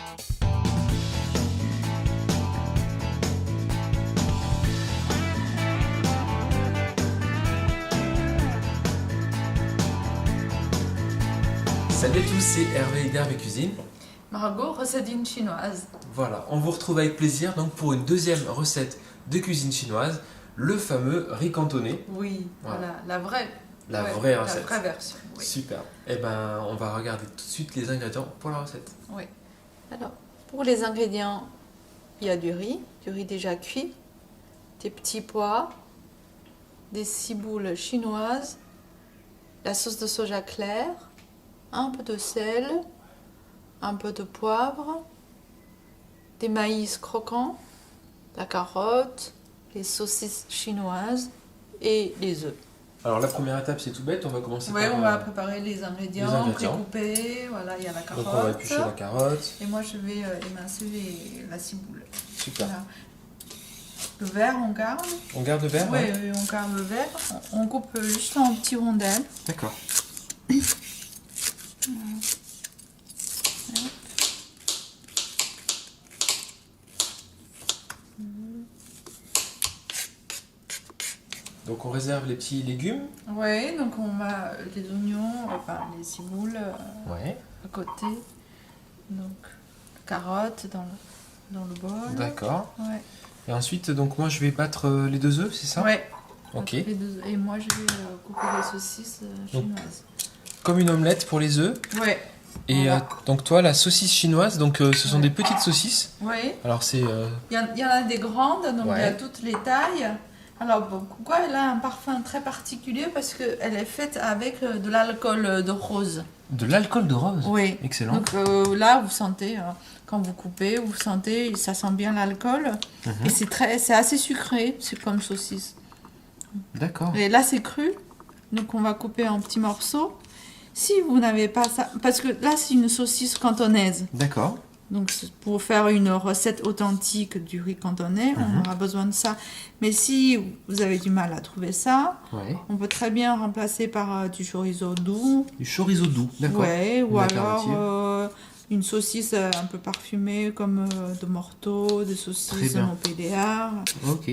Salut à tous, c'est Hervé d'Hervé Cuisine. Margot, recette chinoise. Voilà, on vous retrouve avec plaisir donc pour une deuxième recette de cuisine chinoise, le fameux riz cantonais. Oui, voilà, la vraie recette. La vraie version. Oui. Super. Et ben, on va regarder tout de suite les ingrédients pour la recette. Oui. Alors, pour les ingrédients, il y a du riz déjà cuit, des petits pois, des ciboules chinoises, la sauce de soja claire, un peu de sel, un peu de poivre, des maïs croquants, la carotte, les saucisses chinoises et les œufs. Alors la première étape c'est tout bête, on va commencer Oui, par... on va préparer les ingrédients. Précoupés. Voilà, il y a la carotte. Donc on va éplucher la carotte. Et moi je vais émincer la ciboule. Super. Voilà. Le verre, on garde. On garde le verre? Oui, oui, on garde le verre. On coupe juste en petits rondelles. D'accord. Donc on réserve les petits légumes. Oui, donc on met les oignons, enfin les ciboules à côté. Donc carottes dans le bol. D'accord. Ouais. Et ensuite, donc moi je vais battre les 2 œufs, c'est ça? Oui. Ok. Et moi je vais couper les saucisses chinoises. Comme une omelette pour les œufs. Oui. Et Voilà. donc toi, la saucisse chinoise, donc ce sont des petites saucisses. Oui. Alors c'est... Il y en a des grandes, donc il y a toutes les tailles. Alors pourquoi elle a un parfum très particulier? Parce qu'elle est faite avec de l'alcool de rose. De l'alcool de rose? Oui. Excellent. Donc là, vous sentez, quand vous coupez, vous sentez, ça sent bien l'alcool. Et c'est assez sucré, c'est comme saucisse. D'accord. Et là, c'est cru. Donc on va couper en petits morceaux. Si vous n'avez pas ça, parce que là, c'est une saucisse cantonaise. D'accord. Donc pour faire une recette authentique du riz cantonais, on aura besoin de ça. Mais si vous avez du mal à trouver ça, on peut très bien remplacer par du chorizo doux. Du chorizo doux, d'accord. Ouais, ou alors une saucisse un peu parfumée comme de Morteau, des saucisses Montpellier. Ok.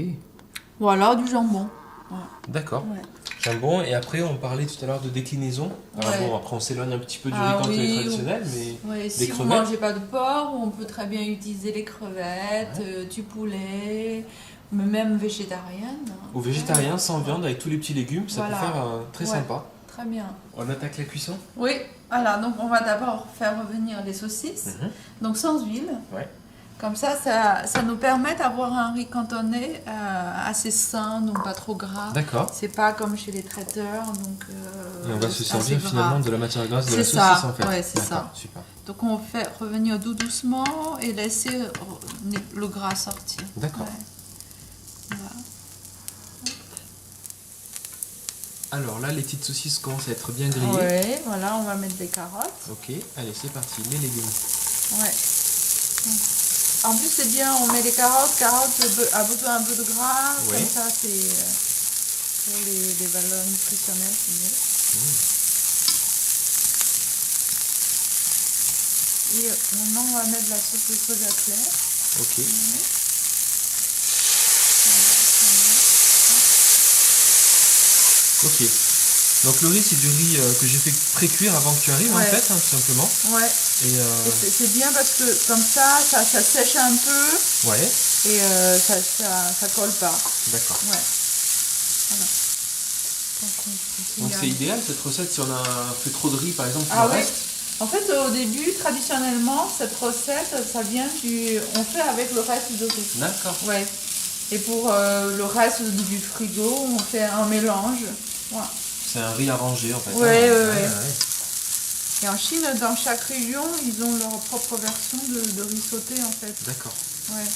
Ou alors du jambon. Voilà. D'accord. Ouais. Jambon, et après on parlait tout à l'heure de déclinaison. Alors bon, après on s'éloigne un petit peu du riz cantonais traditionnel, mais si vous ne mangez pas de porc, on peut très bien utiliser les crevettes, du poulet, mais même végétarienne. Ou végétarien, sans viande, avec tous les petits légumes, ça peut faire très sympa. Très bien. On attaque la cuisson? Oui, voilà, donc on va d'abord faire revenir les saucisses, donc sans huile. Ouais. Comme ça nous permet d'avoir un riz cantonais assez sain, donc pas trop gras. D'accord. C'est pas comme chez les traiteurs, donc et on va se servir gras. finalement de la matière grasse de la saucisse en fait. Ouais, c'est ça. Super. Donc on fait revenir doucement et laisser le gras sortir. D'accord. Ouais. Voilà. Alors là, les petites saucisses commencent à être bien grillées. Ouais, voilà, on va mettre des carottes. Ok, allez, c'est parti, les légumes. Ouais. En plus, c'est bien, on met les carottes. Carottes a besoin un peu de gras. Oui. Comme ça, c'est pour les valeurs nutritionnelles, c'est mieux. Et maintenant, on va mettre la sauce de soja claire. Ok. Ok. Donc le riz, c'est du riz que j'ai fait pré-cuire avant que tu arrives en fait, tout simplement. Ouais. Et c'est bien parce que comme ça sèche un peu. Ouais. Et ça colle pas. D'accord. Ouais. Voilà. Donc c'est idéal cette recette si on a fait trop de riz par exemple. En fait, au début, traditionnellement, cette recette, ça vient on fait avec le reste du riz. D'accord. Ouais. Et pour le reste du frigo, on fait un mélange. Voilà. C'est un riz arrangé en fait. Ouais. Et en Chine, dans chaque région, ils ont leur propre version de riz sauté en fait. D'accord. Ouais.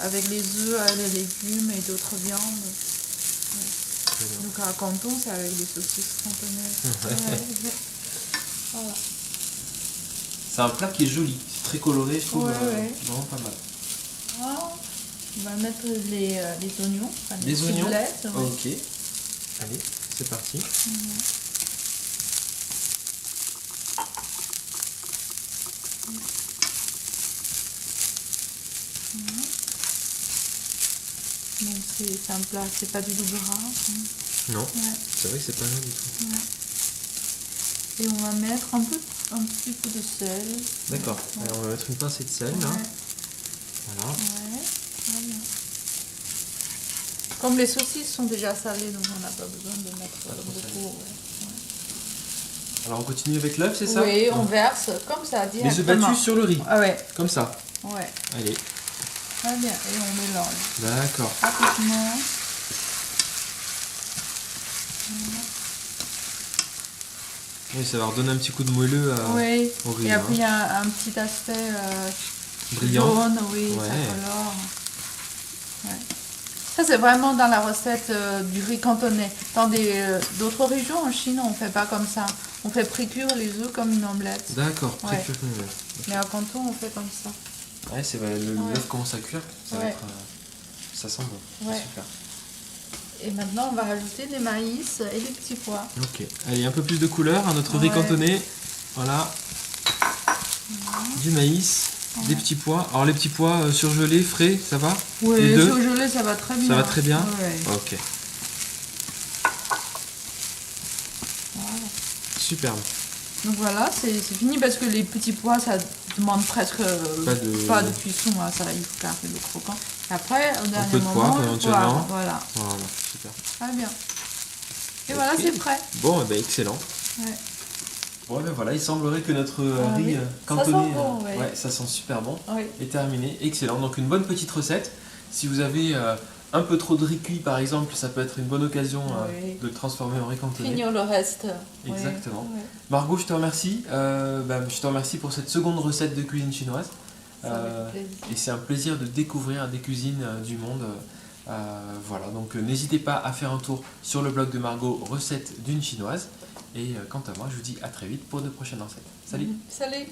Avec les œufs, les légumes et d'autres viandes. Ouais. Donc à Canton, c'est avec des saucisses cantonaises. Voilà. C'est un plat qui est joli, c'est très coloré, je trouve vraiment pas mal. Voilà. On va mettre les oignons. Enfin, les oignons. Ok. Allez, c'est parti. Donc c'est un plat, c'est pas du tout gras. Non, Ouais. c'est vrai que c'est pas mal du tout. Et on va mettre un petit peu de sel. D'accord, Ouais. alors on va mettre une pincée de sel là. Ouais. Voilà. Ouais. Voilà. Comme les saucisses sont déjà salées, donc on n'a pas besoin de mettre Pas trop salé. beaucoup. Alors on continue avec l'œuf, c'est ça? Oui, on Donc, verse comme ça les œufs directement. battus sur le riz, Ah ouais, comme ça. ouais. Allez, Très bien. Et on mélange d'accord. rapidement. Oui, ça va redonner un petit coup de moelleux Oui. au riz. Et après il hein. y a un petit aspect Brillant. jaune, oui, Ouais. ça colore. Ouais. Ça c'est vraiment dans la recette du riz cantonais. Dans d'autres régions en Chine, on fait pas comme ça. On fait précuire les œufs comme une omelette. D'accord, très Ouais. cuir comme l'œuf. Mais à Canton, on fait comme ça. Ouais, c'est vrai, Ouais. l'œuf commence à cuire, ça va Ouais. être, ça sent bon. Ouais. Super. Et maintenant, on va rajouter des maïs et des petits pois. Ok, allez, un peu plus de couleur à notre riz Ouais. cantonais. Voilà. Du maïs, des petits pois. Alors les petits pois surgelés, frais, ça va? Oui, Les deux surgelé, ça va très bien. Ça va très bien? Ouais. Ok, Voilà. superbe. Donc voilà, c'est fini parce que les petits pois, ça demande presque Pas de- cuisson. Hein, ça, il faut garder le croquant. Et après, au dernier peu de moment, poivre, éventuellement. Voilà, Voilà, super. très bien. Et Ok. voilà, c'est prêt. Bon, eh ben, excellent. Ouais. Bon, ben voilà, il semblerait que notre Ah riz oui. cantonais, Ça sent bon, ouais. ça sent super bon, Oui. est terminé. Excellent. Donc une bonne petite recette. Si vous avez un peu trop de riz cuit, par exemple, ça peut être une bonne occasion Oui. de le transformer en riz cantonais. Finir le reste. Exactement. Ouais. Margot, je te remercie. Je te remercie pour cette seconde recette de cuisine chinoise. Ça fait plaisir. Et c'est un plaisir de découvrir des cuisines du monde. Voilà, donc n'hésitez pas à faire un tour sur le blog de Margot, recettes d'une chinoise. Et quant à moi, je vous dis à très vite pour de prochaines recettes. Salut! Salut.